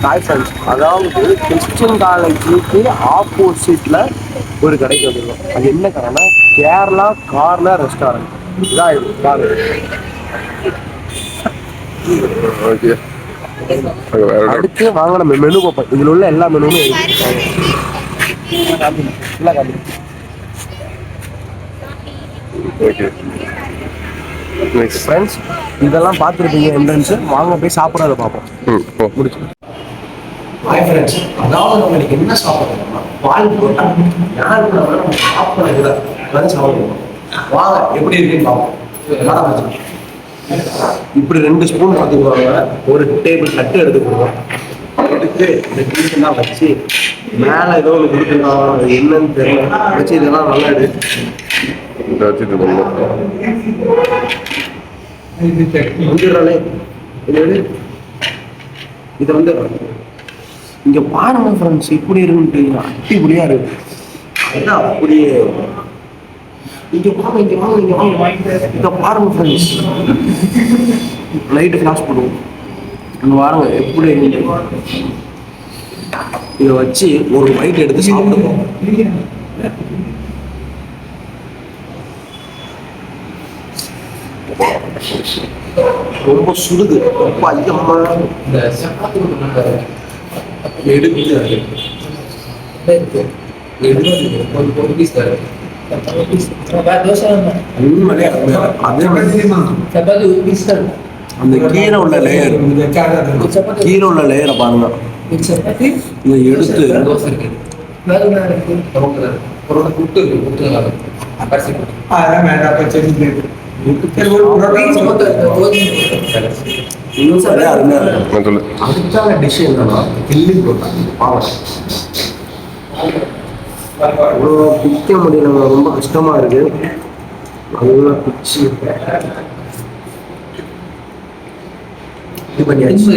Hi friends, அதாவது Christian காலேஜுக்கு ஆப்போசிட்டில் ஒரு கடைக்கு வந்துருக்கோம். அது என்ன கடைனா கேரளா கார்னர் ரெஸ்டாரண்ட். இதான் இது கார். அடுத்து வாங்க நம்ம மெனு பார்ப்போம். இதில் உள்ள எல்லா மெனுவும் ஃப்ரெண்ட்ஸ் இதெல்லாம் பார்த்துருப்பீங்க. என்ட்ரன்ஸு வாங்க போய் சாப்பிட்றத பார்ப்போம். முடிச்சு ஹாய் ஃப்ரெண்ட்ஸ், அதாவது நம்ம இன்னைக்கு என்ன சாப்பிட்றோம்னா பால் புரோட்டா. யாருக்கு நம்ம சாப்பிட்றது வந்து சாப்பிடுவோம். வாங்க எப்படி இருக்குன்னு பார்ப்போம். இப்படி 2 ஸ்பூன் பார்த்துக்குவாங்க. ஒரு டேபிள் தட்டு எடுத்துக்குவோம். எடுத்து இந்த பீஸெல்லாம் வச்சு மேலே ஏதோ ஒன்று கொடுத்துருக்காங்க, என்னன்னு தெரியல. வச்சு இதெல்லாம் நல்லா வந்துடுறாலே இதை வந்து இங்க பாருங்க ஃப்ரெண்ட்ஸ், இப்படி இருக்கு. அடிப்படியா இருக்கு. அதான் அப்படியே இங்க வாங்க. இங்க பாருங்க ஃப்ரெண்ட்ஸ், லைட்டு ஃபிளாஷ் பண்ணுவோம். இங்க பாருங்க எப்படி இருக்கு. இதை வச்சு ஒரு பைட் எடுத்து சாப்பிடுவோம். ரொம்ப சுடுது. ரொம்ப அதிகமா அந்த கீழே உள்ள லேயரை பாருங்க. இதை எடுத்து அடுத்த டிஷ் என்னன்னா கில்லி புரோட்டா. அவ்வளோ பிக்க முடியல, ரொம்ப கஷ்டமா இருக்கு. நல்லா பிச்சு இது பண்ணியாச்சு.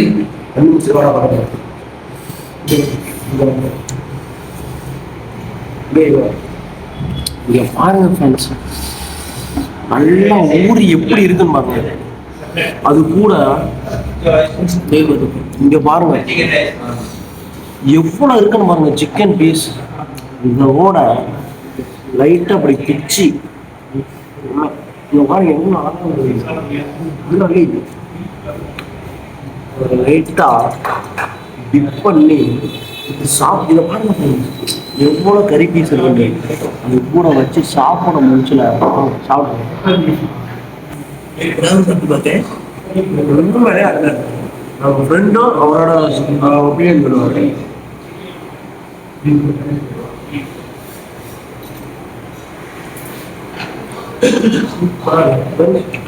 இங்க பாருங்க ஃப்ரெண்ட்ஸ், நல்லா ஊறி எப்படி இருக்குன்னு பாருங்க. அது கூட இங்க பாருங்க எவ்வளவு இருக்குன்னு பாருங்க. சிக்கன் பீஸ் இதோட லைட்டா அப்படி பிச்சு இங்க பாருங்க எவ்வளவு லைட்டா டிப் பண்ணி சாப்பிட்டு பாருங்க எவ்வளவு கறி பீஸ் இருக்கு. அது கூட வச்சு சாப்பிட முடிச்சல சாப்பிடுறேன். ரொம்ப வேலையா இருக்க நம்ம ஃப்ரெண்டும் அவரோட ஒப்பீனியன் பண்ணுவாரு.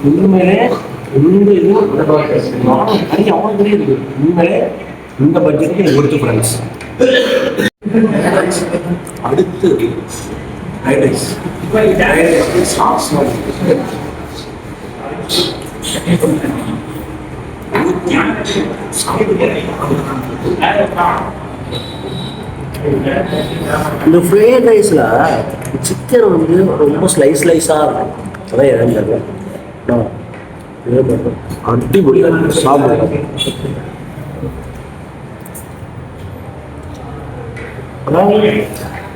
உண்மையிலே இந்த இதுவும் கறி அவ்வளோ கறி இருக்கு. உண்மையிலே இந்த பட்ஜெட்டுக்கு ஒருத்து ஃப்ரெண்ட்ஸ். அடுத்து ஃப்ரைட் ரைஸ். சாஸ் இந்த ஃப்ரைட் ரைஸ்ல சிக்கன் வந்து ரொம்ப ஸ்லைஸா இருக்கும். அதான் இறங்குறது அடிப்படியா சாப்பிடுறோம்.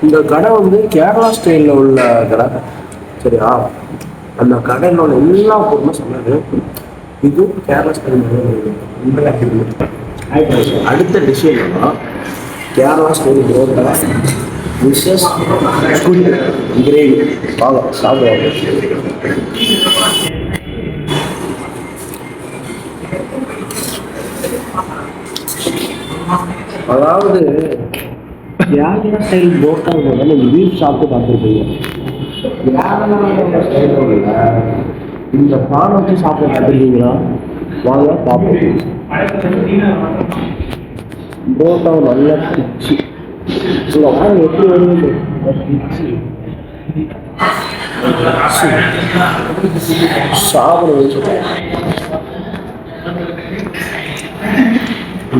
இந்த கடை வந்து கேரளா ஸ்டைலில் உள்ள கடை. சரியா, அந்த கடையில் உள்ள எல்லா பொருளும் சொன்னது. இது கேரளா ஸ்டைல். அடுத்த டிஷ் என்னன்னா கேரளா ஸ்டைல் புரோட்டா விசஸ் கிரேவி. வாங்க சாப்பிடுவாங்க. அதாவது கேரளா ஸ்டைல் புரோட்டா நீங்கள் பீஃப் சாப்பிட்டு பார்த்துருப்பீங்க. கேரளா ஸ்டைலில் இந்த பானை வச்சு சாப்பிட பார்த்துருக்கீங்களா? வாங்க பார்ப்போம். புரோட்டாவை நல்லா பிச்சு இந்த வாரம் எப்படி வருது சாப்பிட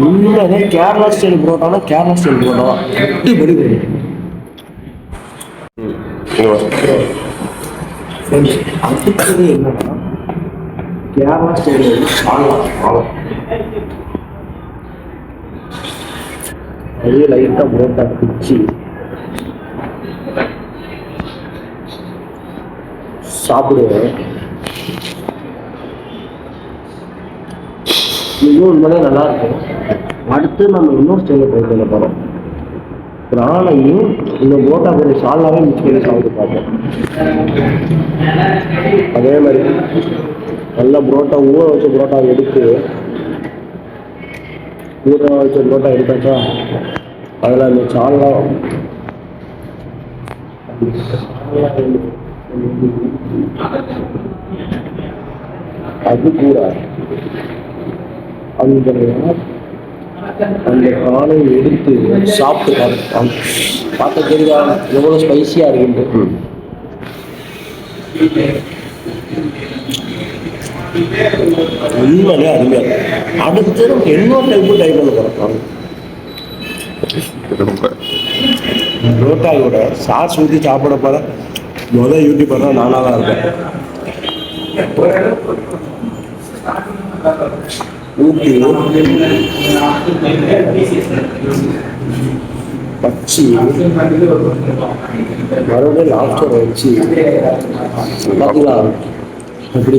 உண்மையிலே கேரளா ஸ்டைல் புரோட்டானா கேரளா ஸ்டைல் புரோட்டா அடிப்படி அடுத்தது என்னன்னா கேரளா ஸ்டைல் சால்னா. அதே லைட்டாக புரோட்டா பிச்சு சாப்பிடுவேன். இதுவும் உண்மையிலே நல்லா இருக்கும். அடுத்து நம்ம இன்னொரு ஸ்டைலில் ட்ரை பண்ண போகிறோம். பிராணையும் இந்த புரோட்டா கூட சாலாவே மிக்ஸ் பண்ணி சாப்பிட்டு பார்ப்போம். அதே மாதிரி நல்லா புரோட்டா ஊற வச்ச புரோட்டா எடுத்து எடுத்தாச்சா அதில் அந்த சாலா அது கூட அந்த காலை எடுத்து சாப்பிட்டு பார்த்த தெரியுதா எவ்வளோ ஸ்பைசியாக இருக்குன்ட்டு. உண்மையிலே அருமையாக அடுத்து நமக்கு இன்னொரு டைப்பு ட்ரை பண்ண போகிறோம். புரோட்டாவோட சாஸ் ஊற்றி சாப்பிட போகிற யூடியூபர் தான் நானாக தான் இருக்கேன். ஊட்டி பச்சி மறுபடியும் லாஸ்டர் வச்சு பார்த்தீங்களா எப்படி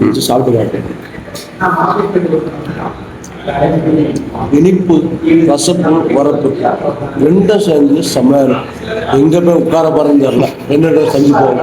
வச்சு சாப்பிட்டு பார்த்தேன். இனிப்பு கசப்பு வரப்பு ரெண்டும் சேர்ந்து செம்மையா எங்க போய் உட்கார போறேன்னு தெரியல. என்னோட சந்திப்போம்.